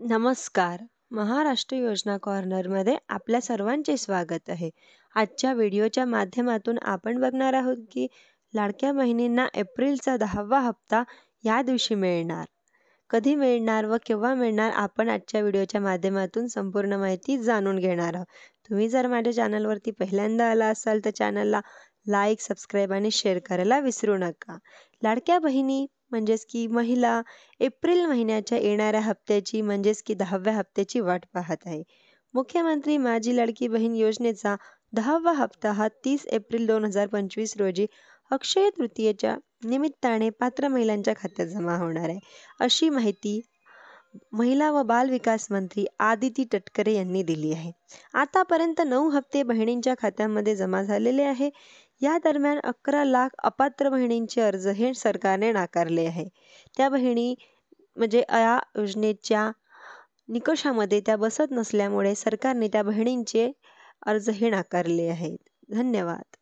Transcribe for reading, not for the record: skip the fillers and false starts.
नमस्कार. महाराष्ट्र योजना कॉर्नरमध्ये आपल्या सर्वांचे स्वागत आहे. आजच्या व्हिडिओच्या माध्यमातून आपण बघणार आहोत की लाडक्या बहिणींना एप्रिलचा 10वा हप्ता या दिवशी मिळणार. कधी मिळणार व केव्हा मिळणार आपण आजच्या व्हिडिओच्या माध्यमातून संपूर्ण माहिती जाणून घेणार आहोत. तुम्ही जर माझ्या चॅनलवरती पहिल्यांदा आला असाल तर चॅनलला लाईक, सबस्क्राईब आणि शेअर करायला विसरू नका. लाडक्या बहिणी म्हणजेच की महिला एप्रिल महिन्याच्या येणाऱ्या हप्त्याची म्हणजेच की 10व्या हप्त्याची वाट पाहत आहे. मुख्यमंत्री माझी लाडकी बहीण योजनेचा 10वा हप्ता हा 30 एप्रिल 2025 रोजी अक्षय तृतीयेच्या निमित्ताने पात्र महिलांच्या खात्यात जमा होणार आहे, अशी माहिती महिला व बाल विकास मंत्री आदिती तटकरे यांनी दिली आहे. आतापर्यंत 9 हप्ते बहिणींच्या खात्यामध्ये जमा झालेले आहे. या दरम्यान 11 लाख अपात्र बहिणींचे अर्ज हे सरकारने नाकारले आहे. त्या बहिणी म्हणजे या योजनेच्या निकषामध्ये त्या बसत नसल्यामुळे सरकारने त्या बहिणींचे अर्ज हे नाकारले आहेत. धन्यवाद.